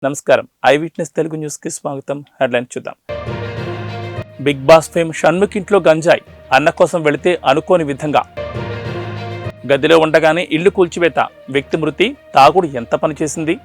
నమస్కారం. I witness Telugu news కి స్వాగతం. హెడ్లైన్ చూద్దాం. బిగ్ బాస్ ఫేమ్ షణ్ముఖ్ ఇంట్లో గంజాయి, అన్న కోసం వెళితే అనుకోని విధంగా. గదిలో ఉండగానే ఇల్లు కూల్చివేత, వ్యక్తి మృతి, తాగుడు ఎంత పనిచేసింది?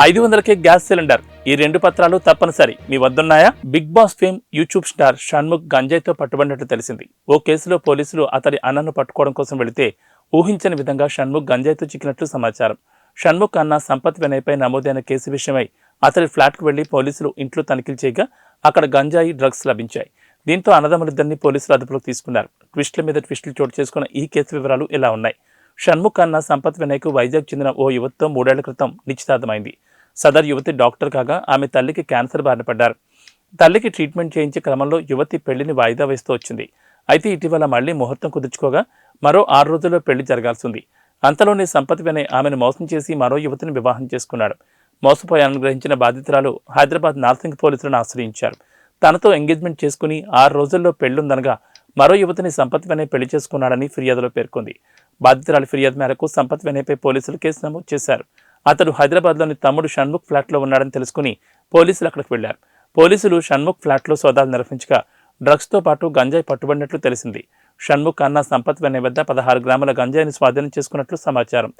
500కే గ్యాస్ సిలిండర్, ఈ 2 పత్రాలు తప్పనిసరి, మీ వద్దున్నాయా? Bigg Boss fame YouTube star Shanmukh గంజాయితో పట్టుబడినట్లు తెలిసింది. ఓ కేసులో పోలీసులు అతడి అన్నను పట్టుకోవడం కోసం వెళితే ఊహించని విధంగా షణ్ముఖ్ గంజాయితో చిక్కినట్లు సమాచారం. షణ్ముఖ్ అన్న సంపత్ వినయ్పై నమోదైన కేసు విషయమై అతడి ఫ్లాట్కు వెళ్లి పోలీసులు ఇంట్లో తనిఖీలు చేయగా అక్కడ గంజాయి, డ్రగ్స్ లభించాయి. దీంతో అన్నదమ్ములిద్దరిని పోలీసులు అదుపులోకి తీసుకున్నారు. ట్విస్టుల మీద ట్విస్టులు చోటు చేసుకున్న ఈ కేసు వివరాలు ఇలా ఉన్నాయి. షణ్ముఖ్ అన్న సంపత్ వినయ్కు వైజాగ్ చెందిన ఓ యువతితో 3 ఏళ్ల క్రితం నిశ్చితార్థమైంది. సదర్ యువతి డాక్టర్ కాగా ఆమె తల్లికి క్యాన్సర్ బారిన పడ్డారు. తల్లికి ట్రీట్మెంట్ చేయించే క్రమంలో యువతి పెళ్లిని వాయిదా వేస్తూ వచ్చింది. అయితే ఇటీవల మళ్లీ ముహూర్తం కుదుర్చుకోగా మరో 6 రోజుల్లో పెళ్లి జరగాల్సింది. అంతలోనే సంపత్ వినయ్ ఆమెను మోసం చేసి మరో యువతిని వివాహం చేసుకున్నాడు. మోసపోయానని గ్రహించిన బాధితురాలు హైదరాబాద్ నార్సింగ్ పోలీసులను ఆశ్రయించారు. తనతో ఎంగేజ్మెంట్ చేసుకుని 6 రోజుల్లో పెళ్లుందనగా మరో యువతిని సంపత్ వినయ్ పెళ్లి చేసుకున్నాడని ఫిర్యాదులో పేర్కొంది. బాధితురాలి ఫిర్యాదు మేరకు సంపత్ వినయ్పై పోలీసులు కేసు నమోదు చేశారు. అతడు హైదరాబాద్లోని తమ్ముడు షణ్ముఖ్ ఫ్లాట్లో ఉన్నాడని తెలుసుకుని పోలీసులు అక్కడికి వెళ్లారు. పోలీసులు షణ్ముఖ్ ఫ్లాట్లో సోదాలు నిర్వహించగా డ్రగ్స్తో పాటు గంజాయి పట్టుబడినట్లు తెలిసింది. షణ్ముఖ్ అన్న సంపత్ వినయ్ వద్ద 16 గ్రాముల గంజాయిని స్వాధీనం చేసుకున్నట్లు సమాచారం.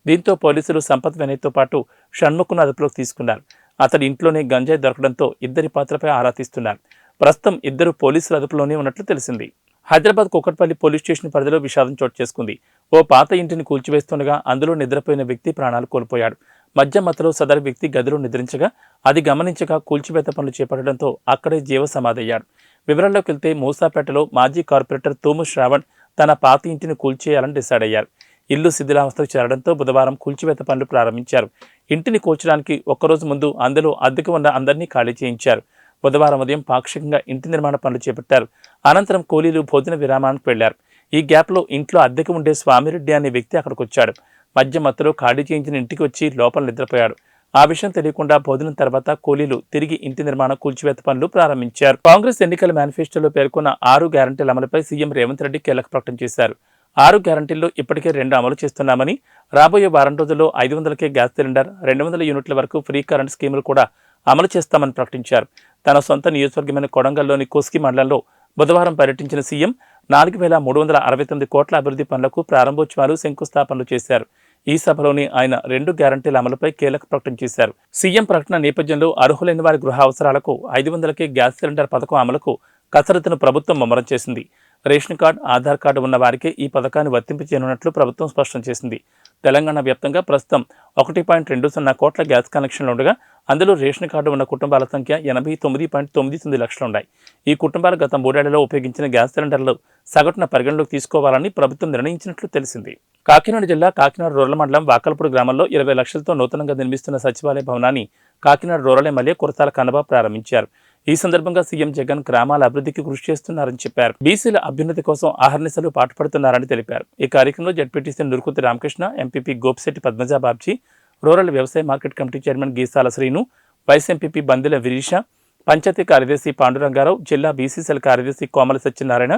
దీంతో పోలీసులు సంపత్ వినయ్తో పాటు షణ్ముఖ్ను అదుపులోకి తీసుకున్నారు. అతడి ఇంట్లోనే గంజాయి దొరకడంతో ఇద్దరి పాత్రపై ఆరా తీస్తున్నారు. ప్రస్తుతం ఇద్దరు పోలీసుల అదుపులోనే ఉన్నట్లు తెలిసింది. హైదరాబాద్ కూకట్పల్లి పోలీస్ స్టేషన్ పరిధిలో విషాదం చోటు చేసుకుంది. ఓ పాత ఇంటిని కూల్చివేస్తుండగా అందులో నిద్రపోయిన వ్యక్తి ప్రాణాలు కోల్పోయాడు. మద్యం మత్తులో సదరు వ్యక్తి గదిలో నిద్రించగా అది గమనించగా కూల్చివేత పనులు చేపట్టడంతో అక్కడే జీవ సమాధయ్యాడు. వివరాల్లోకి వెళ్తే మూసాపేటలో మాజీ కార్పొరేటర్ తూము శ్రావణ్ తన పాత ఇంటిని కూల్చేయాలని డిసైడ్ అయ్యారు. ఇల్లు శిథిలావస్థకు చేరడంతో బుధవారం కూల్చివేత పనులు ప్రారంభించారు. ఇంటిని కూల్చడానికి ఒక్కరోజు ముందు అందులో అద్దెకు ఉన్న అందరినీ ఖాళీ చేయించారు. బుధవారం ఉదయం పాక్షికంగా ఇంటి నిర్మాణ పనులు చేపట్టారు. అనంతరం కూలీలు భోజన విరామానికి వెళ్లారు. ఈ గ్యాప్లో ఇంట్లో అద్దెకు ఉండే స్వామిరెడ్డి అనే వ్యక్తి అక్కడికి వచ్చాడు. మధ్య మత్తులో ఖాళీ చేయించిన ఇంటికి వచ్చి లోపల నిద్రపోయాడు. ఆ విషయం తెలియకుండా భోజనం తర్వాత కూలీలు తిరిగి ఇంటి నిర్మాణ కూల్చివేత పనులు ప్రారంభించారు. కాంగ్రెస్ ఎన్నికల మేనిఫెస్టోలో పేర్కొన్న 6 గ్యారంటీల అమలుపై సీఎం రేవంత్ రెడ్డి కీలక ప్రకటన చేశారు. 6 గ్యారంటీల్లో ఇప్పటికే 2 అమలు చేస్తున్నామని, రాబోయే వారం రోజుల్లో 500కే గ్యాస్ సిలిండర్, 200 యూనిట్ల వరకు ఫ్రీ కరెంట్ స్కీములు కూడా అమలు చేస్తామని ప్రకటించారు. తన సొంత నియోజకవర్గమైన కొడంగల్లోని కోస్గి మండలంలో బుధవారం పర్యటించిన సీఎం 4369 కోట్ల అభివృద్ధి పనులకు ప్రారంభోత్సవాలు, శంకుస్థాపనలు చేశారు. ఈ సభలోని ఆయన 2 గ్యారంటీల అమలుపై కీలక ప్రకటన చేశారు. సీఎం ప్రకటన నేపథ్యంలో అర్హులైన వారి గృహ అవసరాలకు 500కే గ్యాస్ సిలిండర్ పథకం అమలుకు కసరత్తును ప్రభుత్వం ముమ్మరం చేసింది. రేషన్ కార్డు, ఆధార్ కార్డు ఉన్న వారికే ఈ పథకాన్ని వర్తింపచేయనున్నట్లు ప్రభుత్వం స్పష్టం చేసింది. తెలంగాణ వ్యాప్తంగా ప్రస్తుతం 1.20 కోట్ల గ్యాస్ కనెక్షన్లు ఉండగా అందులో రేషన్ కార్డు ఉన్న కుటుంబాల సంఖ్య 89.99 లక్షలున్నాయి. ఈ కుటుంబాలు గత 3 ఏళ్లలో ఉపయోగించిన గ్యాస్ సిలిండర్లు సగటున పరిగణలోకి తీసుకోవాలని ప్రభుత్వం నిర్ణయించినట్లు తెలిసింది. కాకినాడ జిల్లా కాకినాడ రూరల్ మండలం వాకలపూడి గ్రామంలో 20 లక్షలతో నూతనంగా నిర్మిస్తున్న సచివాలయ భవనాన్ని కాకినాడ రూరల్ ఎమ్మెల్యే కురసాల కన్నబాబు ప్రారంభించారు. ఈ సందర్భంగా సీఎం జగన్ గ్రామాల అభివృద్ధికి కృషి చేస్తున్నారని చెప్పారు. బీసీల అభ్యున్నతి కోసం అహర్నిశలు పాటుపడుతున్నారని తెలిపారు. ఈ కార్యక్రమంలో ZPTC Nurukuthi Ramakrishna, MPP Gopisetti Padmaja Babji, rural వ్యవసాయ market committee chairman Geesala Srinu, vice MPP Bandela Virisha, panchayat కార్యదర్శి పాండురంగారావు, జిల్లా బీసీసీఎల్ కార్యదర్శి కోమల సత్యనారాయణ,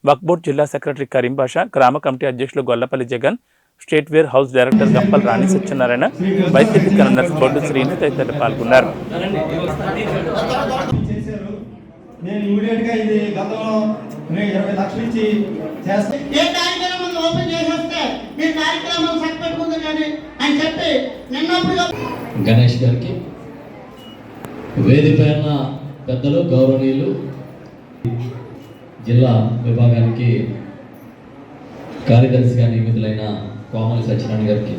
వక్ఫ్ బోర్డు జిల్లా సెక్రటరీ కరీం బాషా, గ్రామ కమిటీ అధ్యక్షులు Gollapalli Jagan, state warehouse director Gampal Rani Satyanarayana, YCP convener Boddu Srinu తదితరులు పాల్గొన్నారు. నేను ఇమిడియట్గా ఇది గతంలో 20 లక్షలు ఇచ్చి చేస్తాను. ఏ కార్యక్రమం ఓపెన్ చేసేస్తే మీ కార్యక్రమం సక్సెస్ఫుల్ కానీ అని చెప్పి నిన్నప్పుడు గణేష్ గారికి, వేదికైన పెద్దలు, గౌరవనీయులు, జిల్లా విభాగానికి కార్యదర్శిగా నియమితులైన కోమల సత్యనారాయణ గారికి,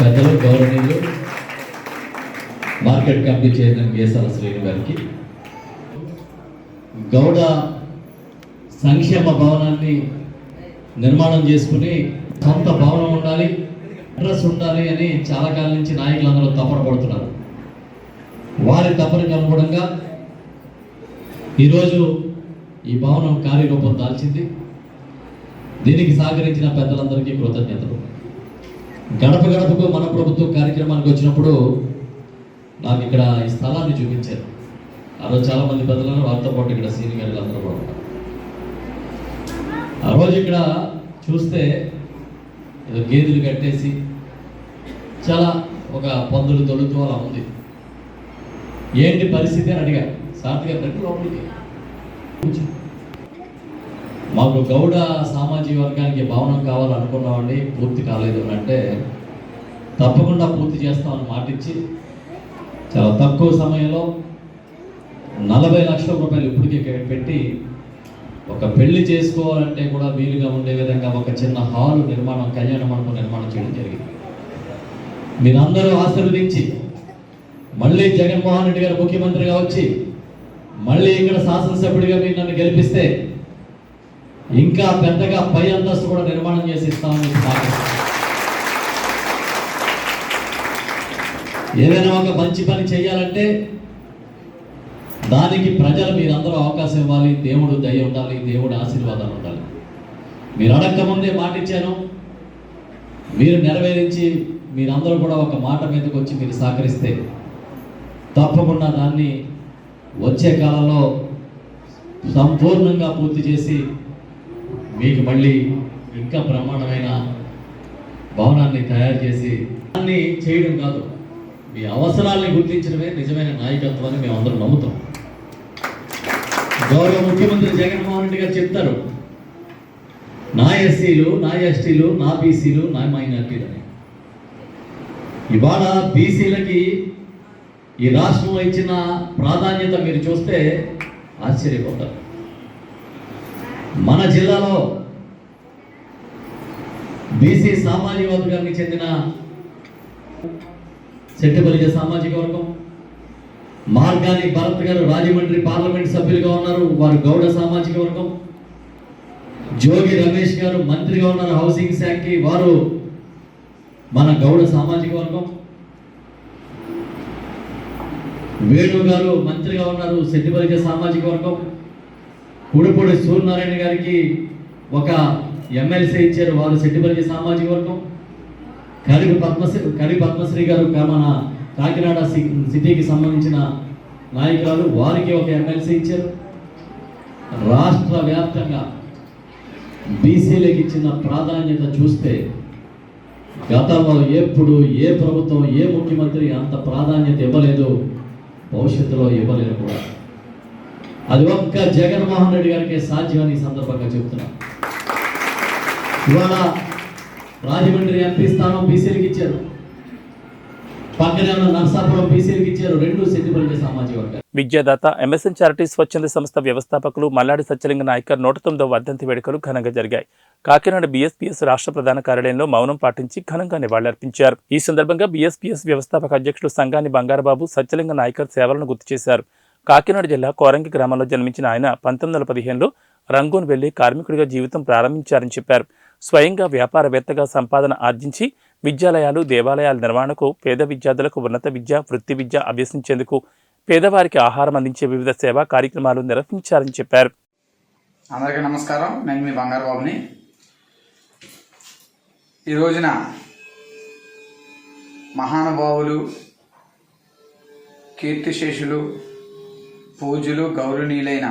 పెద్దలు, గౌరవనీయులు, market committee chairman Geesala Srinu గారికి, గౌడ సంక్షేమ భవనాన్ని నిర్మాణం చేసుకుని సొంత భవనం ఉండాలి, అడ్రస్ ఉండాలి అని చాలా కాలం నుంచి నాయకులందరూ తపన పడుతున్నారు. వారి తపనకు అనుగుణంగా ఈరోజు ఈ భవనం కార్యరూపం దాల్చింది. దీనికి సహకరించిన పెద్దలందరికీ కృతజ్ఞతలు. గడప గడపకు మన ప్రభుత్వం కార్యక్రమానికి వచ్చినప్పుడు నాకు ఇక్కడ ఈ స్థలాన్ని చూపించారు. ఆ రోజు చాలా మంది పెద్దలను, వారితో పాటు ఇక్కడ సీనియర్ గారు అందరూ కూడా. ఆ రోజు ఇక్కడ చూస్తే ఏదో గేదెలు కట్టేసి చాలా ఒక పందులు తొలుతూ అలా ఉంది. ఏంటి పరిస్థితి అని అడిగారు. సార్థిగా ప్రతి లోపలికి మాకు గౌడ సామాజిక వర్గానికి భవనం కావాలనుకున్నామండి, పూర్తి కాలేదు అని అంటే తప్పకుండా పూర్తి చేస్తామని మాటిచ్చి చాలా తక్కువ సమయంలో 40 లక్షల రూపాయలు ఇప్పటికే పెట్టి ఒక పెళ్లి చేసుకోవాలంటే కూడా వీలుగా ఉండే విధంగా ఒక చిన్న హాలు నిర్మాణం, కళ్యాణ మండపం నిర్మాణం చేయడం జరిగింది. మీరందరూ ఆశీర్వదించి మళ్ళీ జగన్మోహన్ రెడ్డి గారు ముఖ్యమంత్రిగా వచ్చి మళ్ళీ ఇక్కడ శాసనసభ్యుడిగా మీరు నన్ను గెలిపిస్తే ఇంకా పెద్దగా పై అంతస్తు కూడా నిర్మాణం చేసి ఇస్తామని ఏదైనా ఒక మంచి పని చేయాలంటే దానికి ప్రజలు మీరందరూ అవకాశం ఇవ్వాలి, దేవుడు దయ ఉండాలి, దేవుడి ఆశీర్వాదాలు ఉండాలి. మీరు అడగక ముందే మాట ఇచ్చాను, మీరు నెరవేరించి మీరందరూ కూడా ఒక మాట మీదకి వచ్చి మీరు సహకరిస్తే తప్పకుండా దాన్ని వచ్చే కాలంలో సంపూర్ణంగా పూర్తి చేసి మీకు మళ్ళీ ఇంకా బ్రహ్మాండమైన భవనాన్ని తయారు చేసి దాన్ని చేయడం కాదు, మీ అవసరాల్ని గుర్తించడమే నిజమైన నాయకత్వం అని మేమందరం నమ్ముతాం. గౌరవ ముఖ్యమంత్రి జగన్మోహన్ రెడ్డి గారు చెప్తారు, నా ఎస్సీలు, నా ఎస్టీలు, నా బీసీలు, నా మైనార్టీలు అని. ఇవాళ బీసీలకి ఈ రాష్ట్రంలో ఇచ్చిన ప్రాధాన్యత మీరు చూస్తే ఆశ్చర్యపోతారు. మన జిల్లాలో బీసీ సామాజిక వర్గానికి చెందిన సెట్టిబలిజ సామాజిక వర్గం, మార్గాని భరత్ గారు రాజమండ్రి పార్లమెంట్ సభ్యులుగా ఉన్నారు, వారు గౌడ సామాజిక వర్గం. జోగి రమేష్ గారు మంత్రిగా ఉన్నారు హౌసింగ్ శాఖకి, వారు మన గౌడ సామాజిక వర్గం. వేణు గారు మంత్రిగా ఉన్నారు సెట్టిబలిజ సామాజిక వర్గం. ఉడుపూడి సూర్యనారాయణ గారికి ఒక ఎమ్మెల్సీ ఇచ్చారు, వారు సెట్టిబలిజ సామాజిక వర్గం. కరి పద్మశ్రీ గారు మన కాకినాడ సిటీకి సంబంధించిన నాయకురాలు, వారికి ఒక ఎమ్మెల్సీ ఇచ్చారు. రాష్ట్ర వ్యాప్తంగా బీసీలకు ఇచ్చిన ప్రాధాన్యత చూస్తే గతంలో ఎప్పుడు ఏ ప్రభుత్వం, ఏ ముఖ్యమంత్రి అంత ప్రాధాన్యత ఇవ్వలేదు, భవిష్యత్తులో ఇవ్వలేరు కూడా. అది ఒక్క జగన్మోహన్ రెడ్డి గారికి సాధ్యమని ఈ సందర్భంగా చెప్తున్నా. ఇవాళ రాజమండ్రి ఎంపీ స్థానం బీసీలకు ఇచ్చారు, పక్కనే ఉన్న నర్సాపురం బీసీలకు ఇచ్చారు, 2 సెట్టిబలిజ సామాజిక వర్గాలు. విద్యాదాత ఎంఎస్ఎన్ చారిటీ స్వచ్ఛంద సంస్థ వ్యవస్థాపకులు మల్లాడి సత్యలింగ నాయకర్ 109వ వర్ధంతి వేడుకలు ఘనంగా జరిగాయి. కాకినాడ బీఎస్పీఎస్ రాష్ట్ర ప్రధాన కార్యాలయంలో మౌనం పాటించి ఘనంగా నివాళులర్పించారు. ఈ సందర్భంగా బీఎస్పీఎస్ వ్యవస్థాపక అధ్యక్షుడు సంగాని బంగారబాబు సత్యలింగ నాయకర్ సేవలను గుర్తు చేశారు. కాకినాడ జిల్లా కోరంగి గ్రామంలో జన్మించిన ఆయన 1915లో రంగూన్ వెళ్లి కార్మికుడిగా జీవితం ప్రారంభించారని చెప్పారు. స్వయంగా వ్యాపారవేత్తగా సంపాదన ఆర్జించి విద్యాలయాలు, దేవాలయాల నిర్వహణకు, పేద విద్యార్థులకు ఉన్నత విద్య, వృత్తి విద్య అభ్యసించేందుకు, పేదవారికి ఆహారం అందించే వివిధ సేవా కార్యక్రమాలు నిర్వహించారని చెప్పారు. అందరికీ నమస్కారం, నేను మీ బంగారబాబుని. ఈ రోజున మహానుభావులు, కీర్తిశేషులు, పూజ్యులు, గౌరవనీయులైన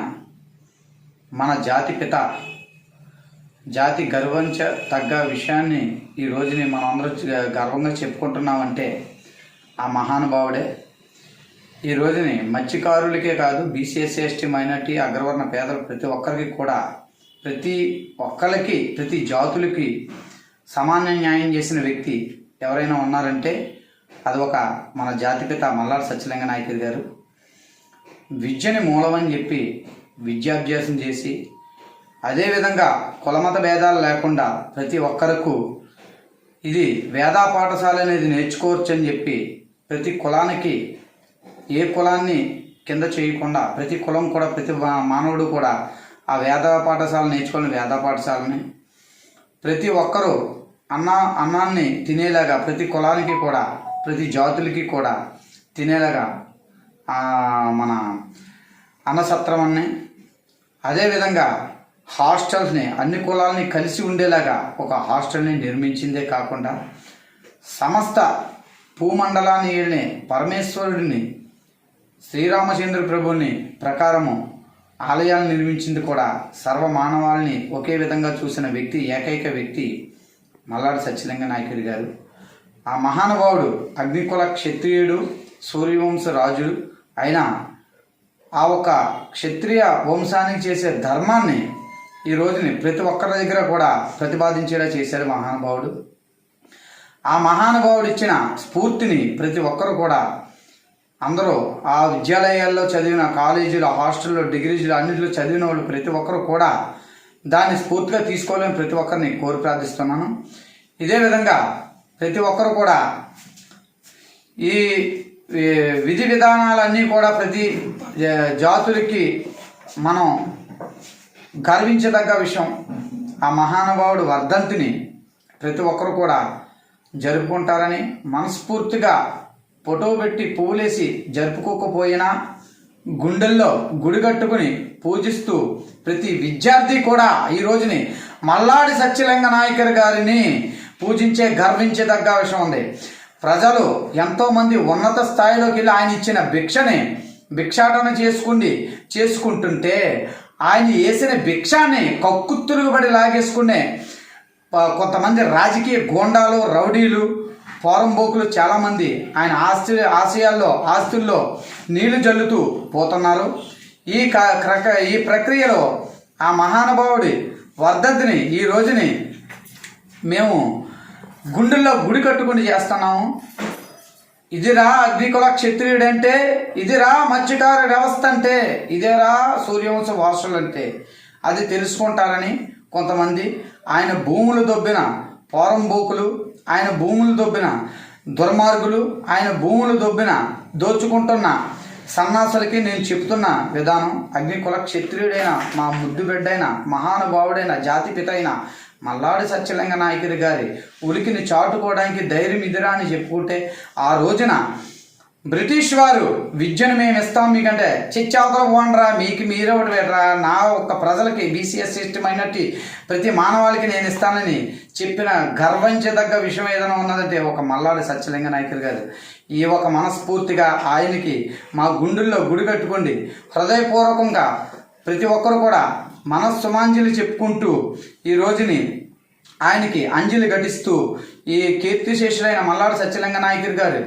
మన జాతి పిత, జాతి గర్వంచ తగ్గ విషయాన్ని ఈ రోజుని మనం అందరూ గర్వంగా చెప్పుకుంటున్నామంటే ఆ మహానుభావుడే. ఈ రోజుని మత్స్యకారులకే కాదు, బీసీఎస్సీ, ఎస్టీ, మైనార్టీ, అగ్రవర్ణ పేదలు ప్రతి ఒక్కరికి కూడా, ప్రతి జాతులకి సమాన న్యాయం చేసిన వ్యక్తి ఎవరైనా ఉన్నారంటే అది ఒక మన జాతిపిత మల్లాడి సత్యలింగ నాయకర్ గారు. విద్యని మూలమని చెప్పి విద్యాభ్యాసం చేసి, అదేవిధంగా కులమత భేదాలు లేకుండా ప్రతి ఒక్కరకు ఇది వేదా పాఠశాల అనేది నేర్చుకోవచ్చు అని చెప్పి ప్రతి కులానికి, ఏ కులాన్ని కింద చేయకుండా ప్రతి కులం కూడా, ప్రతి మానవుడు కూడా ఆ వేద పాఠశాల నేర్చుకోవాలని వేద పాఠశాలని, ప్రతి ఒక్కరూ అన్నాన్ని తినేలాగా ప్రతి కులానికి కూడా, ప్రతి జాతులకి కూడా తినేలాగా మన అన్నసత్రమని, అదేవిధంగా హాస్టల్స్ని అన్ని కులాలని కలిసి ఉండేలాగా ఒక హాస్టల్ని నిర్మించిందే కాకుండా సమస్త భూమండలాన్ని పరమేశ్వరుడిని, శ్రీరామచంద్ర ప్రభుని ప్రకారము ఆలయాలను నిర్మించింది కూడా, సర్వమానవాళిని ఒకే విధంగా చూసిన వ్యక్తి, ఏకైక వ్యక్తి మల్లాడి సత్యలింగ నాయకర్ గారు. ఆ మహానుభావుడు అగ్నికుల క్షత్రియుడు సూర్యవంశ రాజు అయిన ఆ ఒక క్షత్రియ వంశానికి చేసే ధర్మాన్ని ఈ రోజుని ప్రతి ఒక్కరి దగ్గర కూడా ప్రతిపాదించేలా చేశాడు మహానుభావుడు. ఆ మహానుభావుడు ఇచ్చిన స్ఫూర్తిని ప్రతి ఒక్కరు కూడా అందరూ ఆ విద్యాలయాల్లో చదివిన కాలేజీలు, హాస్టల్లో, డిగ్రీలు అన్నింటిలో చదివిన వాళ్ళు ప్రతి ఒక్కరు కూడా దాన్ని స్ఫూర్తిగా తీసుకోవాలని ప్రతి ఒక్కరిని కోరి ప్రార్థిస్తున్నాను. ఇదే విధంగా ప్రతి ఒక్కరు కూడా ఈ విధి విధానాలన్నీ కూడా ప్రతి జాతులకి మనం గర్వించదగ్గ విషయం. ఆ మహానుభావుడు వర్ధంతిని ప్రతి ఒక్కరు కూడా జరుపుకుంటారని మనస్ఫూర్తిగా ఫోటో పెట్టి పువ్వులేసి జరుపుకోకపోయినా గుండెల్లో గుడి కట్టుకుని పూజిస్తూ ప్రతి విద్యార్థి కూడా ఈ రోజుని మల్లాడి సత్యలింగ నాయకర్ గారిని పూజించే గర్వించదగ్గ విషయం ఉంది. ప్రజలు ఎంతోమంది ఉన్నత స్థాయిలోకి వెళ్ళి ఆయన ఇచ్చిన భిక్షని భిక్షాటన చేసుకుంటుంటే ఆయన వేసిన భిక్షాన్ని కక్కుతురుగుబడి లాగేసుకునే కొంతమంది రాజకీయ గోండాలు, రౌడీలు, పోరంబోకులు చాలామంది ఆయన ఆస్తుల్లో నీళ్లు జల్లుతూ పోతున్నారు. ఈ ప్రక్రియలో ఆ మహానుభావుడి వర్ధంతిని ఈ రోజుని మేము గుండెల్లో గుడి కట్టుకుని చేస్తున్నాము. ఇదిరా అగ్నికుల క్షత్రియుడు అంటే, ఇదిరా మత్స్యకార వ్యవస్థ అంటే, ఇదేరా సూర్యవంశ వారసులు అంటే అది తెలుసుకుంటారని కొంతమంది ఆయన భూములు దొబ్బిన పోరంబోకులు, ఆయన భూములు దొబ్బిన దుర్మార్గులు, ఆయన భూములు దొబ్బిన దోచుకుంటున్న సన్నాసులకి నేను చెప్తున్న విధానం, అగ్నికుల క్షత్రియుడైన మా ముద్దు బిడ్డైన మహానుభావుడైన జాతిపిత అయిన మల్లాడి సత్యలింగ నాయకర్ గారి ఉలికిని చాటుకోవడానికి ధైర్యం ఇదిరా అని చెప్పుకుంటే, ఆ రోజున బ్రిటిష్ వారు విద్యను మేము ఇస్తాం మీకంటే చిచ్చావతల పోండ్రా, మీకు మీరే ఒకటి పెట్టరా, నా ఒక్క ప్రజలకి బీసీఎస్ సిస్టమ్ అయినట్టు ప్రతి మానవాళికి నేను ఇస్తానని చెప్పిన గర్వించదగ్గ విషయం ఏదైనా ఉన్నదంటే ఒక మల్లాడి సత్యలింగ నాయకర్ గారు. ఈ ఒక మనస్ఫూర్తిగా ఆయనకి మా గుండెల్లో గుడి కట్టుకోండి. హృదయపూర్వకంగా ప్రతి ఒక్కరు కూడా మనస్సుమాంజలి చెప్పుకుంటూ ఈ రోజుని ఆయనకి అంజలి ఘటిస్తూ ఈ కీర్తిశేషులైన మల్లాడి సత్యలింగ నాయకర్ గారు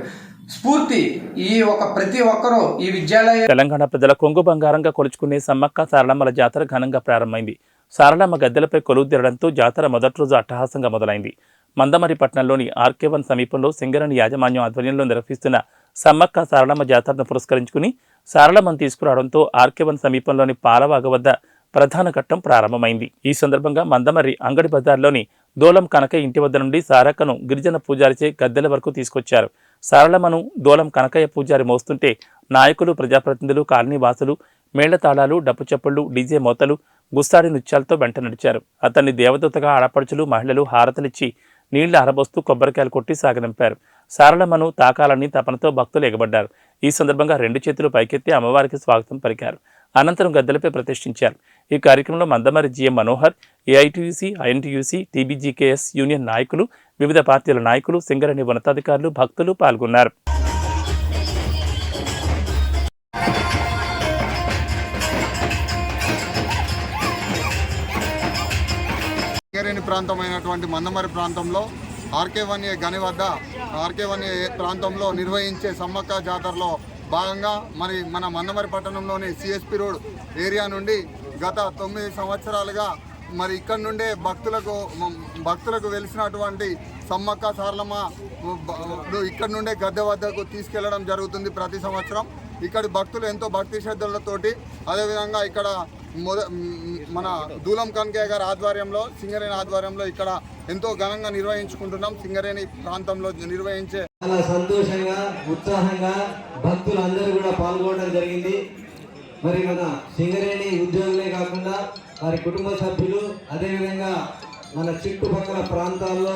స్ఫూర్తి ఈ ఒక ప్రతి ఒక్కరూ ఈ విద్యాలయ తెలంగాణ ప్రజల కొంగు బంగారంగా కొలుచుకునే సమ్మక్క సారలమ్మల జాతర ఘనంగా ప్రారంభమైంది. సారలమ్మ గద్దెలపై కొలువు తీరడంతో జాతర మొదటి రోజు అట్టహాసంగా మొదలైంది. మందమరి పట్టణంలోని ఆర్కే1 సమీపంలో సింగరేణి యాజమాన్యం ఆధ్వర్యంలో నిర్వహిస్తున్న సమ్మక్క సారలమ్మ జాతరను పురస్కరించుకుని సారలమ్మను తీసుకురావడంతో ఆర్కే1 సమీపంలోని పాలవాగ వద్ద ప్రధాన ఘట్టం ప్రారంభమైంది. ఈ సందర్భంగా మందమర్రి అంగడి బజార్లోని దోలం కనకయ్య ఇంటి వద్ద నుండి సారక్కను గిరిజన పూజారిచే గద్దెల వరకు తీసుకొచ్చారు. సారలమ్మను దోలం కనకయ్య పూజారి మోస్తుంటే నాయకులు, ప్రజాప్రతినిధులు, కాలనీవాసులు మేళ్లతాళాలు, డప్పు చప్పుళ్లు, డీజే మోతలు, గుస్తాడి నృత్యాలతో వెంట నడిచారు. అతన్ని దేవదూతగా ఆడపడుచులు, మహిళలు హారతలిచ్చి నీళ్లు ఆరబోస్తూ కొబ్బరికాయలు కొట్టి సాగనింపారు. సారలమ్మను తాకాలని తపనతో భక్తులు ఎగబడ్డారు. ఈ సందర్భంగా 2 చేతులు పైకెత్తి అమ్మవారికి స్వాగతం పలికారు. అనంతరం గద్దెలపై ప్రతిష్ఠించారు. ఈ కార్యక్రమంలో Mandamarri GM Manohar, AITUC, INTUC, TBGKS union నాయకులు, వివిధ పార్టీల నాయకులు, సింగరేణి ఉన్నతాధికారులు, భక్తులు పాల్గొన్నారు. సింగరేణి ప్రాంతమైనటువంటి మందమరి ప్రాంతంలో ఆర్కే1 గని వద్ద ఆర్కే1 ప్రాంతంలో నిర్వహించే సమ్మక్క జాతరలో భాగంగా మన మందమరి పట్టణంలోని సిఎస్పి రోడ్ ఏరియా నుండి గత 9 సంవత్సరాలుగా ఇక్కడ నుండే భక్తులకు వెలిసినటువంటి సమ్మక్క సారలమ్మ ఇక్కడ నుండే గద్దె వద్దకు తీసుకెళ్లడం జరుగుతుంది ప్రతి సంవత్సరం. ఇక్కడి భక్తులు ఎంతో భక్తి శ్రద్ధలతోటి, అదేవిధంగా ఇక్కడ మన దూలం కనకయ్య గారి ఆధ్వర్యంలో, సింగరేణి ఆధ్వర్యంలో ఇక్కడ ఎంతో ఘనంగా నిర్వహించుకుంటున్నాం. సింగరేణి ప్రాంతంలో నిర్వహించే చాలా సంతోషంగా, ఉత్సాహంగా భక్తులు అందరూ కూడా పాల్గొనడం జరిగింది. మరి మన సింగరేణి ఉద్యోగులే కాకుండా వారి కుటుంబ సభ్యులు, అదేవిధంగా మన చుట్టుపక్కల ప్రాంతాల్లో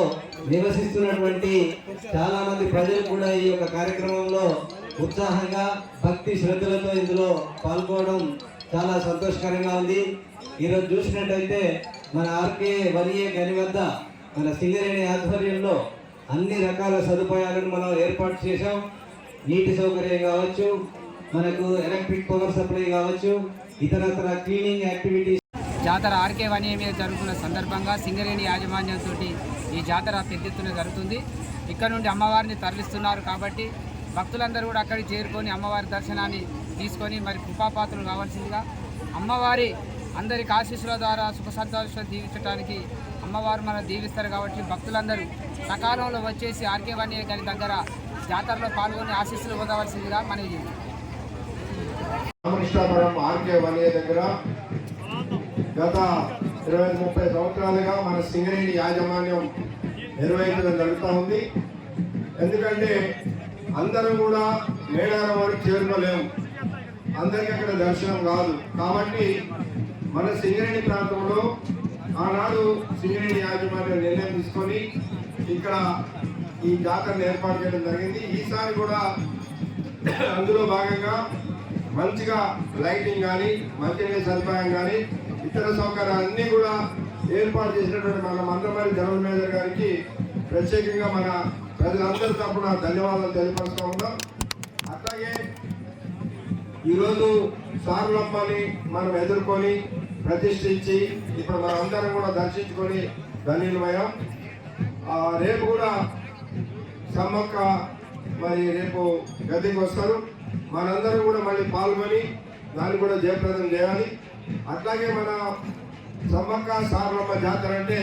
నివసిస్తున్నటువంటి చాలా మంది ప్రజలు కూడా ఈ యొక్క కార్యక్రమంలో ఉత్సాహంగా, భక్తి శ్రద్ధలతో ఇందులో పాల్గొనడం చాలా సంతోషకరంగా ఉంది. ఈరోజు చూసినట్టయితే మన ఆర్కే1 గని వద్ద మన సింగరేణి ఆధ్వర్యంలో అన్ని రకాల సదుపాయాలను మనం ఏర్పాటు చేశాం. నీటి సౌకర్యం కావచ్చు, మనకు ఎలక్ట్రిక్ పవర్ సప్లై కావచ్చు, ఇతరత్ర క్లీనింగ్ యాక్టివిటీస్. జాతర ఆర్కే1 మీద జరుగుతున్న సందర్భంగా సింగరేణి యాజమాన్యంతో ఈ జాతర పెద్ద ఎత్తున జరుగుతుంది. ఇక్కడ నుండి అమ్మవారిని తరలిస్తున్నారు కాబట్టి భక్తులందరూ కూడా అక్కడికి చేరుకొని అమ్మవారి దర్శనాన్ని తీసుకొని మరి కృపాపాత్రలు కావాల్సిందిగా అమ్మవారి అందరికి ఆశీస్సుల ద్వారా సుఖ సంతోషాలు దీవించడానికి అమ్మవారు మనం దీవిస్తారు కాబట్టి భక్తులందరూ సకాలంలో వచ్చేసి ఆర్కే1A గారి దగ్గర జాతరలో పాల్గొని ఆశీస్సులు పొందవలసిందిగా మనవి రామకృష్ణాపురం ఆర్కే1A దగ్గర గత 20-30 సంవత్సరాలుగా మన సింగరేణి యాజమాన్యం నిర్వహించడం జరుగుతూ ఉంది. ఎందుకంటే అందరం కూడా మేడారం వరకు చేరుకోలేము, అందరికీ అక్కడ దర్శనం కాదు. కాబట్టి మన సింగరేణి ప్రాంతంలో ఆనాడు సింగరేణి యాజమాన్యం నిర్ణయం తీసుకొని ఇక్కడ ఈ జాతరను ఏర్పాటు చేయడం జరిగింది. ఈసారి కూడా అందులో భాగంగా మంచిగా లైటింగ్ కానీ మంచినీళ్ళ సదుపాయం కానీ ఇతర సౌకర్యాలన్నీ కూడా ఏర్పాటు చేసినటువంటి మన మందమరి జనరల్ మేనేజర్ గారికి ప్రత్యేకంగా మన ప్రజలందరి తరఫున ధన్యవాదాలు తెలియపరుస్తూ ఉన్నాం. అట్లాగే ఈరోజు సారులమ్మని మనం ఎదుర్కొని ప్రతిష్ఠించి ఇప్పుడు మనం అందరం కూడా దర్శించుకొని ధన్యులమయ్యాం. రేపు కూడా సమ్మక్క మరి రేపు గద్దెకి వస్తారు. మనందరం కూడా మళ్ళీ పాల్గొని దాన్ని కూడా జయప్రదం చేయాలి. అట్లాగే మన సమ్మక్క సారలమ్మ జాతర అంటే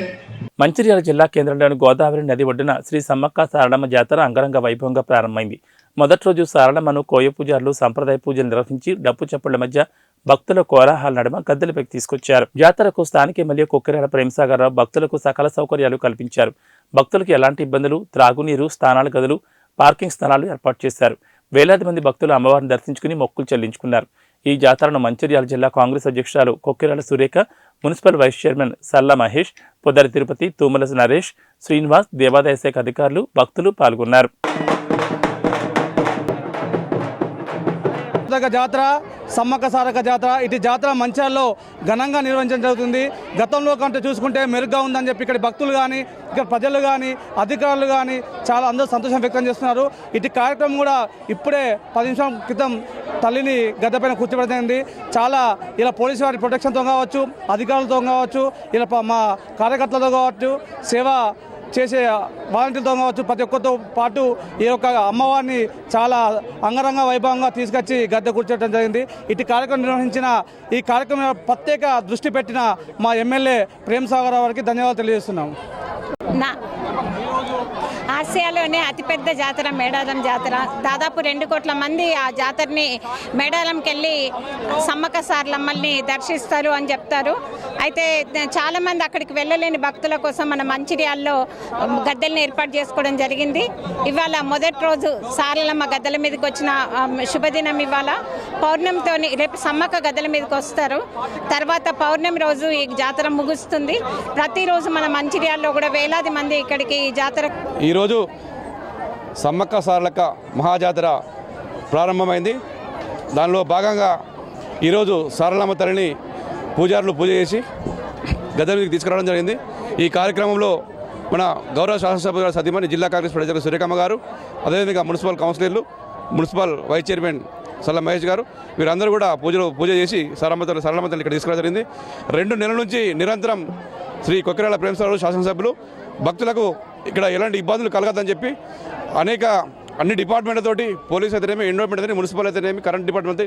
మంచిర్యాల జిల్లా కేంద్రంలోని గోదావరి నది ఒడ్డున శ్రీ సమ్మక్క సారలమ్మ జాతర అంగరంగ వైభవంగా ప్రారంభమైంది. మొదటి రోజు సారలమ్మను కోయ పూజారులు సంప్రదాయ పూజలు నిర్వహించి డప్పు చప్పుళ్ల మధ్య భక్తుల కోలాహల నడుమ గద్దెలపైకి తీసుకొచ్చారు. జాతరకు స్థానిక ఎమ్మెల్యే కొక్కిరాల ప్రేమసాగరరావు భక్తులకు సకల సౌకర్యాలు కల్పించారు. భక్తులకు ఎలాంటి ఇబ్బందులు, త్రాగునీరు, స్నానాల గదులు, పార్కింగ్ స్థలాలు ఏర్పాటు చేశారు. వేలాది మంది భక్తులు అమ్మవారిని దర్శించుకుని మొక్కులు చెల్లించుకున్నారు. ఈ జాతరను మంచిర్యాల జిల్లా కాంగ్రెస్ అధ్యక్షురాలు Kokkirala Surekha, municipal vice chairman Salla Mahesh, Poddari Tirupati, Thumala Naresh, Srinivas, దేవాదాయ శాఖ అధికారులు, భక్తులు పాల్గొన్నారు. జాతర సమ్మక్క సారక్క జాతర ఇటు జాతర మంచిర్యాలలో ఘనంగా నిర్వహించడం జరుగుతుంది. గతంలో కంటే చూసుకుంటే మెరుగ్గా ఉందని చెప్పి ఇక్కడ భక్తులు కానీ ఇక్కడ ప్రజలు కానీ అధికారులు కానీ చాలా అందరూ సంతోషం వ్యక్తం చేస్తున్నారు. ఇటు కార్యక్రమం కూడా ఇప్పుడే 10 నిమిషాల క్రితం తల్లిని గద్దెపైన కూర్చోబెట్టింది. చాలా ఇలా పోలీసు వారి ప్రొటెక్షన్తో కావచ్చు, అధికారులతో కావచ్చు, ఇలా మా కార్యకర్తలతో కావచ్చు, సేవ చేసే వాలంటీర్లతో కావచ్చు, ప్రతి ఒక్కరితో పాటు ఈ యొక్క అమ్మవారిని చాలా అంగరంగ వైభవంగా తీసుకొచ్చి గద్దె కూర్చోవడం జరిగింది. ఇటు కార్యక్రమం నిర్వహించిన ఈ కార్యక్రమం ప్రత్యేక దృష్టి పెట్టిన మా ఎమ్మెల్యే ప్రేమసాగర్ గారికి ధన్యవాదాలు తెలియజేస్తున్నాము. ఆసియాలోనే అతిపెద్ద జాతర మేడారం జాతర. దాదాపు 2 కోట్ల మంది ఆ జాతరని మేడారంకి వెళ్ళి సమ్మక్క సారలమ్మల్ని దర్శిస్తారు అని చెప్తారు. అయితే చాలామంది అక్కడికి వెళ్ళలేని భక్తుల కోసం మన మంచిర్యాలలో గద్దెలను ఏర్పాటు చేసుకోవడం జరిగింది. ఇవాళ మొదటి రోజు సారలమ్మ గద్దెల మీదకి వచ్చిన శుభదినం. ఇవాళ పౌర్ణమితో రేపు సమ్మక్క గద్దెల మీదకి వస్తారు. తర్వాత పౌర్ణమి రోజు ఈ జాతర ముగుస్తుంది. ప్రతిరోజు మన మంచిర్యాలలో కూడా వేలాది మంది ఇక్కడికి జాతర. ఈరోజు సమ్మక్క సారలక్క మహాజాతర ప్రారంభమైంది. దానిలో భాగంగా ఈరోజు సారలమ్మ తల్లిని పూజారులు పూజ చేసి గద్దెల మీదకి తీసుకురావడం జరిగింది. ఈ కార్యక్రమంలో మన గౌరవ శాసనసభ సతీమణి జిల్లా కాంగ్రెస్ ప్రజలకు సురేఖమ్మ గారు, అదేవిధంగా మున్సిపల్ కౌన్సిలర్లు, municipal vice chairman Salla Mahesh గారు, వీరందరూ కూడా పూజ చేసి సారలమ్మ తల్లి ఇక్కడ తీసుకురావడం జరిగింది. 2 నెలల నుంచి నిరంతరం శ్రీ కొక్కిరాల ప్రేమసాగరరావు శాసనసభ్యులు భక్తులకు ఇక్కడ ఎలాంటి ఇబ్బందులు కలగదని చెప్పి అన్ని డిపార్ట్మెంట్లతోటి, పోలీస్ అయితేనేమి, ఎన్విరాన్మెంట్ అయితేనేమి, మున్సిపల్ అయితేనేమి, కరెంట్ డిపార్ట్మెంట్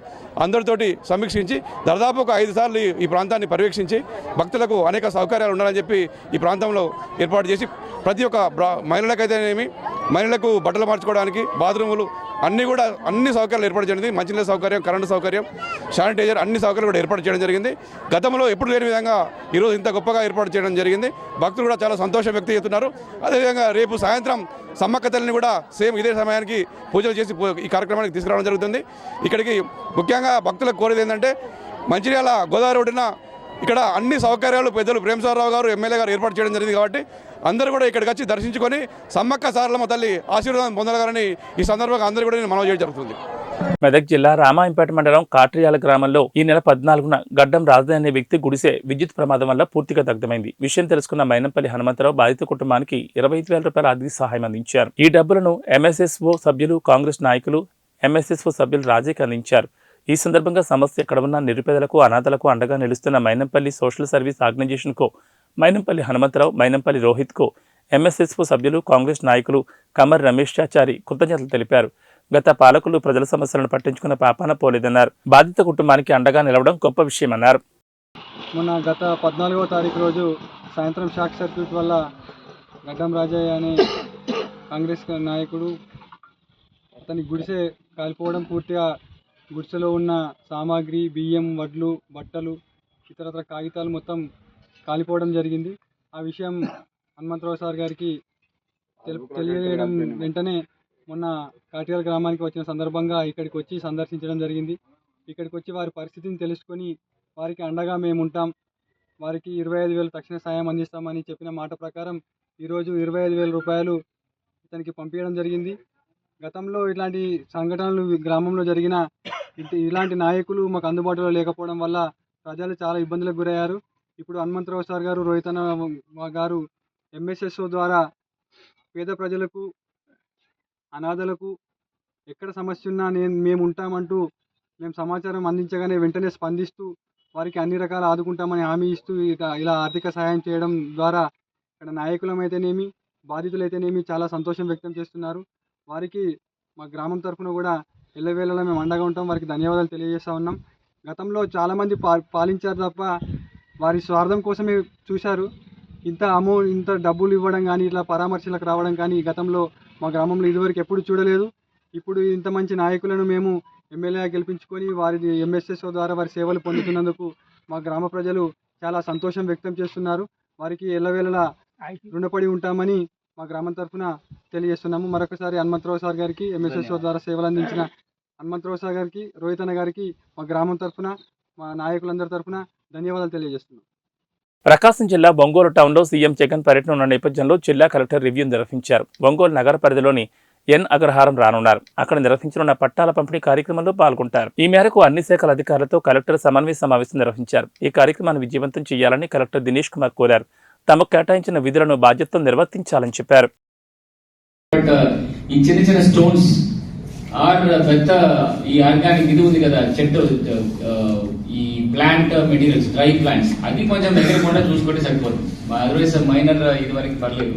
అందరితోటి సమీక్షించి దాదాపు ఒక 5 సార్లు ఈ ప్రాంతాన్ని పర్యవేక్షించి భక్తులకు అనేక సౌకర్యాలు ఉండాలని చెప్పి ఈ ప్రాంతంలో ఏర్పాటు చేసి ప్రతి ఒక్క మహిళలకైతేనేమి, మహిళలకు బట్టలు మార్చుకోవడానికి బాత్రూములు అన్ని సౌకర్యాలు ఏర్పాటు చేయడం, మంచినీళ్ళ సౌకర్యం, కరెంటు సౌకర్యం, శానిటైజర్ అన్ని సౌకర్యాలు కూడా ఏర్పాటు చేయడం జరిగింది. గతంలో ఎప్పుడు లేని విధంగా ఈరోజు ఇంత గొప్పగా ఏర్పాటు చేయడం జరిగింది. భక్తులు కూడా చాలా సంతోషం వ్యక్తం చేస్తున్నారు. అదేవిధంగా రేపు సాయంత్రం సమ్మక్క తల్లిని కూడా సేమ్ ఇదే సమయానికి పూజలు చేసి ఈ కార్యక్రమానికి తీసుకురావడం జరుగుతుంది. ఇక్కడికి ముఖ్యంగా భక్తులకు కోరేది ఏంటంటే మంచిర్యాల గోదావరి ఒడ్డున ఇక్కడ అన్ని సౌకర్యాలు పెద్దలు ప్రేమసాగరరావు గారు, ఎమ్మెల్యే గారు ఏర్పాటు చేయడం జరిగింది. కాబట్టి అందరూ కూడా ఇక్కడికి వచ్చి దర్శించుకొని సమ్మక్క సారలమ్మ తల్లి ఆశీర్వాదం పొందగలని ఈ సందర్భంగా అందరూ కూడా మనవి చేయడం జరుగుతుంది. మెదక్ జిల్లా రామాయంపేట మండలం కాట్రియాల గ్రామంలో ఈ నెల 14న గడ్డం రాజధాని అనే వ్యక్తి గుడిసె విద్యుత్ ప్రమాదం వల్ల పూర్తిగా దగ్ధమైంది. విషయం తెలుసుకున్న మైనంపల్లి హనుమంతరావు బాధిత కుటుంబానికి 25,000 రూపాయల ఆర్థిక సహాయం అందించారు. ఈ డబ్బులను ఎంఎస్ఎస్ఓ సభ్యులు, కాంగ్రెస్ నాయకులు, ఎంఎస్ఎస్ఓ సభ్యులు రాజీకి అందించారు. ఈ సందర్భంగా సమస్య ఎక్కడ ఉన్న నిరుపేదలకు, అనాథలకు అండగా నిలుస్తున్న మైనంపల్లి సోషల్ సర్వీస్ ఆర్గనైజేషన్కు మైనంపల్లి హనుమంతరావు, మైనంపల్లి రోహిత్కు ఎంఎస్ఎస్పు సభ్యులు, కాంగ్రెస్ నాయకులు కమర్ రమేష్ చాచారి కృతజ్ఞతలు తెలిపారు. గత పాలకులు ప్రజల సమస్యలను పట్టించుకున్న పాపాన పోలేదన్నారు. బాధిత కుటుంబానికి అండగా నిలవడం గొప్ప విషయమన్నారు. మొన్న గత 14వ తారీఖు రోజు సాయంత్రం షార్ట్ సర్క్యూట్ వల్ల గడ్డం రాజయ్య అనే కాంగ్రెస్ నాయకుడు అతని గుడిసె కాలిపోవడం, పూర్తిగా గుడిసెలో ఉన్న సామాగ్రి, బియ్యం, వడ్లు, బట్టలు, ఇతరత్ర కాగితాలు మొత్తం కాలిపోవడం జరిగింది. ఆ విషయం హనుమంతరావు సార్ గారికి తెలియజేయడం వెంటనే మొన్న కాటియాల గ్రామానికి వచ్చిన సందర్భంగా ఇక్కడికి వచ్చి సందర్శించడం జరిగింది. ఇక్కడికి వచ్చి వారి పరిస్థితిని తెలుసుకొని వారికి అండగా మేము ఉంటాం, వారికి 25,000 తక్షణ సాయం అందిస్తామని చెప్పిన మాట ప్రకారం ఈరోజు 25,000 రూపాయలు ఇతనికి పంపించడం జరిగింది. గతంలో ఇలాంటి సంఘటనలు గ్రామంలో జరిగిన ఇలాంటి నాయకులు మాకు అందుబాటులో లేకపోవడం వల్ల ప్రజలు చాలా ఇబ్బందులకు గురయ్యారు. ఇప్పుడు హనుమంతరావు సార్ గారు, రోహితన్న గారు ఎంఎస్ఎస్ఓ ద్వారా పేద ప్రజలకు, అనాథలకు ఎక్కడ సమస్య ఉన్నా మేము ఉంటామంటూ మేము సమాచారం అందించగానే వెంటనే స్పందిస్తూ వారికి అన్ని రకాల ఆదుకుంటామని హామీ ఇస్తూ ఇలా ఆర్థిక సహాయం చేయడం ద్వారా ఇక్కడ నాయకులమైతేనేమి, బాధితులైతేనేమి చాలా సంతోషం వ్యక్తం చేస్తున్నారు. వారికి మా గ్రామం తరఫున కూడా ఎల్లవేళలా మేము అండగా ఉంటాం. వారికి ధన్యవాదాలు తెలియజేస్తూ ఉన్నాం. గతంలో చాలామంది పాలించారు తప్ప వారి స్వార్థం కోసమే చూశారు. ఇంత డబ్బులు ఇవ్వడం కానీ, ఇట్లా పరామర్శలకు రావడం కానీ గతంలో మా గ్రామంలో ఇదివరకు ఎప్పుడు చూడలేదు. ఇప్పుడు ఇంత మంచి నాయకులను మేము ఎమ్మెల్యేగా గెలిపించుకొని వారి ఎంఎస్ఎస్ఓ ద్వారా వారి సేవలు పొందుతున్నందుకు మా గ్రామ ప్రజలు చాలా సంతోషం వ్యక్తం చేస్తున్నారు. వారికి ఎల్లవేళలా రుణపడి ఉంటామని మా గ్రామం తరఫున తెలియజేస్తున్నాము. మరొకసారి హనుమంతరావు సార్ గారికి, ఎంఎస్ఎస్ఓ ద్వారా సేవలు అందించిన హనుమంతరావు సార్ గారికి, రోహితన్న గారికి మా గ్రామం తరఫున, మా నాయకులందరి తరఫున ధన్యవాదాలు తెలియజేస్తున్నాం. ప్రకాశం జిల్లా ఒంగోలు టౌన్లో సీఎం జగన్ పర్యటన ఉన్న నేపథ్యంలో జిల్లా కలెక్టర్ రివ్యూ నిర్వహించారు. ఒంగోలు నగర పరిధిలోని ఎన్ అగ్రహారం రానున్నారు. అక్కడ నిర్వహించనున్న పట్టాల పంపిణీ కార్యక్రమంలో పాల్గొంటారు. ఈ మేరకు అన్ని శాఖల అధికారులతో కలెక్టర్ సమన్వయ సమావేశం నిర్వహించారు. ఈ కార్యక్రమాన్ని విజయవంతం చేయాలని కలెక్టర్ దినేష్ కుమార్ కోరారు. తమకు కేటాయించిన విధులను బాధ్యతతో నిర్వర్తించాలని చెప్పారు. ఈ చిన్న చిన్న స్టోన్స్ పెద్ద ఈ ఆర్గానిక్ ఇది ఉంది కదా, చెట్టు ఈ ప్లాంట్ మెటీరియల్స్, డ్రై ప్లాంట్స్, అది కొంచెం దగ్గరకుండా చూసుకుంటే సరిపోతుంది. అదర్వైజ్ మైనర్ ఇది వరకు పర్లేదు.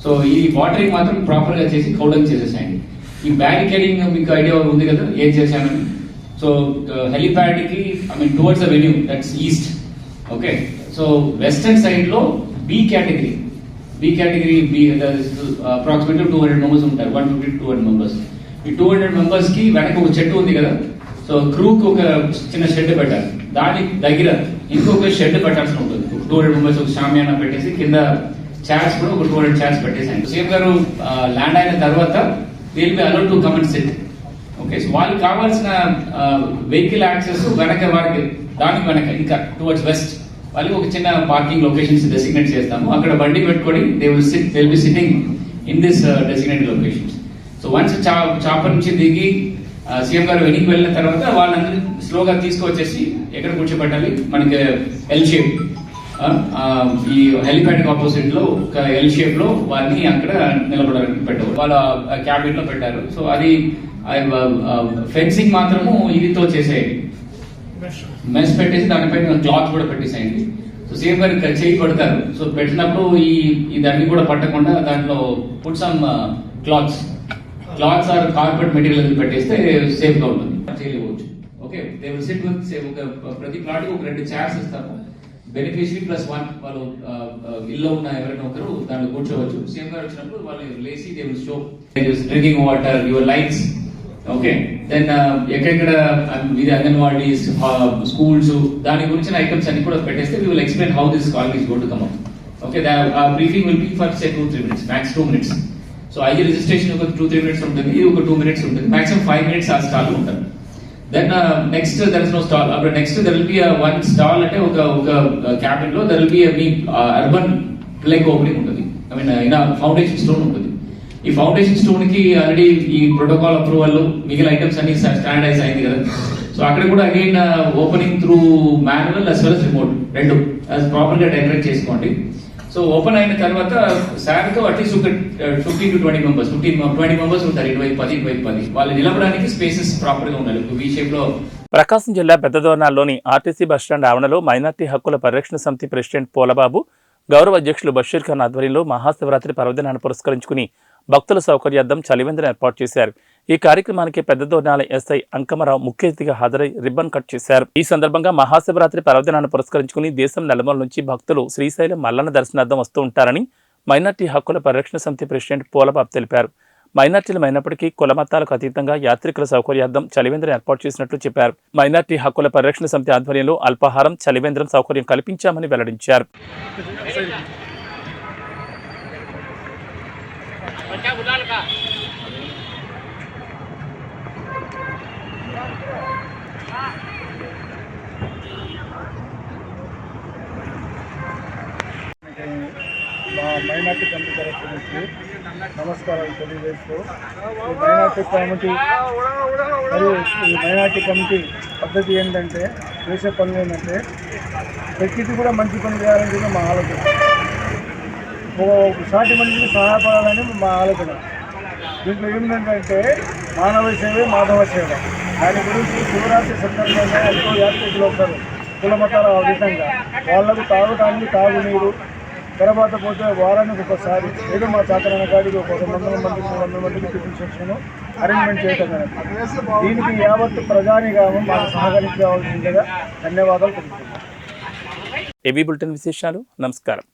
సో ఈ వాటరింగ్ మాత్రం ప్రాపర్ గా చేసి కౌడన్ చేసేసాయండి. ఈ బ్యారికేడింగ్ మీకు ఐడియా ఉంది కదా ఏం చేశామని. సో హెలిప్యాడ్ కి towards the venue, that's east. Okay, so western side లో బి కేటగిరీ అప్రాక్సిమేట్లీ 200 మెంబర్స్ ఉంటారు. 150 to 200 మెంబర్స్. ఈ 200 మెంబర్స్ కి వెనక ఒక చెట్టు ఉంది కదా, సో క్రూకి ఒక చిన్న షెడ్ పెట్టాలి. దానికి దగ్గర ఇంకొక షెడ్ పెట్టాల్సి ఉంటుంది. 200 మెంబర్స్ ఒక షామియానా పెట్టేసి కింద చైర్స్ కూడా ఒక 200 చైర్స్ పెట్టేసాయి. సీఎం గారు ల్యాండ్ అయిన తర్వాత we'll be allowed to come and SIT. Okay, so వాళ్ళకి కావాల్సిన వెహికల్ యాక్సెస్ వెనక, వారికి దానికి వెనక ఇంకా టువర్డ్స్ వెస్ట్ వాళ్ళకి ఒక చిన్న పార్కింగ్ లొకేషన్స్ డెసిగ్నేట్ చేస్తాము. అక్కడ బండి పెట్టుకొని they will be sitting in this designated locations. So once chopper నుంచి దిగి సీఎం గారు వెనక్కి వెళ్ళిన తర్వాత వాళ్ళందరూ స్లోగా తీసుకొచ్చేసి ఎక్కడ కూర్చోబెట్టాలి, మనకి ఎల్ షేప్, ఈ హెలిప్యాడ్ ఆపోజిట్ లో ఒక ఎల్ షేప్ లో వారిని అక్కడ నిలబడడానికి పెట్టారు. వాళ్ళ క్యాబిన్ లో పెట్టారు. సో అది ఫెన్సింగ్ మాత్రము ఇదితో చేసేయండి, మెస్ పెట్టేసి దానిపైన క్లాత్ కూడా పెట్టేసేయండి. సో సీఎం గారు చేయి పడతారు. సో పెట్టినప్పుడు ఈ దాన్ని కూడా పట్టకుండా దాంట్లో put some clothes or carpet material పెట్టేస్తే సేఫ్ గా ఉంటుంది, చేయలేవచ్చు. Okay, they will sit with ప్రతి ప్లాట్ కి ఒక 2 చైర్స్ ఇస్తాము. బెనిఫిషియరీ +1 వాళ్ళు ఇల్లు ఉన్న ఎవరైనా ఒకరు దాంట్లో కూర్చోవచ్చు. సీఎం గారు వచ్చినప్పుడు వాళ్ళు లేసి they will show drinking water, your lights. Okay, then ఎక్కడెక్కడ ఇది అంగన్వాడీస్, స్కూల్స్, దాని గురించిన ఐటమ్స్ అన్ని కూడా పెట్టేస్తే we will explain how this call is going to come up. Okay, briefing will be for 2-3 minutes, max 2 minutes. So IG registration ఒక 2-3 minutes ఉంటుంది, ఇది ఒక 2 minutes ఉంటుంది, మాక్సిమం 5 minutes ఆ స్టాల్ ఉంటుంది. Then next there is no stall. అప్పుడు next there will be one stall, అంటే ఒక క్యాబిన్ లో దర్ విల్ బి మీ అర్బన్ ప్లగ్ ఓపెనింగ్ ఉంటుంది. ఫౌండేషన్ స్టోన్ ఉంటుంది. ఈ ఫౌండేషన్ స్టోన్ కి ఆల్రెడీ ఈ ప్రోటోకాల్ అప్రూవల్, మిగిలిన ఐటమ్స్ అన్ని స్టాండర్డైజ్ అయింది కదా. సో అక్కడ కూడా again opening through manual as well as remote, రెండు ప్రాపర్ గా డెకరేట్ చేసుకోండి. సో ఓపెన్ అయిన తర్వాత సార్తో అట్లీస్ట్ ఒక 15 to 20 మెంబర్స్, 20 మెంబర్స్ ఉంటారు. 20-10 వాళ్ళు నిలబడడానికి స్పేసెస్ ప్రాపర్ గా ఉండాలి. వి షేప్ లో. ప్రకాశం జిల్లా పెద్దదోర్నాల్లోని ఆర్టీసీ బస్టాండ్ ఆవరణలో మైనార్టీ హక్కుల పరిరక్షణ సమితి ప్రెసిడెంట్ పోలబాబు గౌరవ అధ్యక్షులు బషీర్ ఖాన్ ఆధ్వర్యంలో మహాశివరాత్రి పర్వదినాన్ని పురస్కరించుకుని భక్తుల సౌకర్యార్థం చలివేంద్రం ఏర్పాటు చేశారు. ఈ కార్యక్రమానికి పెద్ద దోర్నాల ఎస్ఐ అంకమరావు ముఖ్య అతిథిగా హాజరై రిబ్బన్ కట్ చేశారు. ఈ సందర్భంగా మహాశివరాత్రి పర్వదినాన్ని పురస్కరించుకుని దేశం నలుమూల నుంచి భక్తులు శ్రీశైలం మల్లన్న దర్శనార్థం వస్తూ ఉంటారని మైనార్టీ హక్కుల పరిరక్షణ సమితి ప్రెసిడెంట్ పోలబాబు తెలిపారు. మైనార్టీలమైనప్పటికీ కుల మతాలకు అతీతంగా యాత్రికుల సౌకర్యార్థం చలివేంద్రం ఏర్పాటు చేసినట్లు చెప్పారు. మైనార్టీ హక్కుల పరిరక్షణ సమితి ఆధ్వర్యంలో అల్పాహారం చలివేంద్రం సౌకర్యం కల్పించామని వెల్లడించారు. మా మైనార్టీ కమిటీ తరఫు నుంచి నమస్కారాలు తెలియజేస్తూ ఈ మైనార్టీ కమిటీ పద్ధతి ఏంటంటే చేసే పనులు ఏంటంటే ప్రకృతి కూడా మంచి పని చేయాలని మా ఆలోచన, సాటి మనిషికి సహాయపడాలని మా ఆలోచన. దీంట్లో ఏమిటంటే మానవ సేవే మాధవ సేవ. దాని గురించి శివరాత్రి సందర్భంగా ఎంతో యాత్రికులు వస్తారు కుల మతాల విధంగా. వాళ్లకు తాగడానికి తాగునీరు, తర్వాత పోతే వారానికి ఒకసారి ఏదో మా చాకరైన గాడికి ఒక 100 మందికి 200 మందికి టిఫిన్ సెక్షన్ అరేంజ్మెంట్ చేయటం జరిగింది. దీనికి యావత్తు ప్రజానిగా మాకు సహకరించవలసిందిగా ధన్యవాదాలు తెలుపుతున్నాను. ఏబీ బులెటిన్ విశేషాలు. నమస్కారం.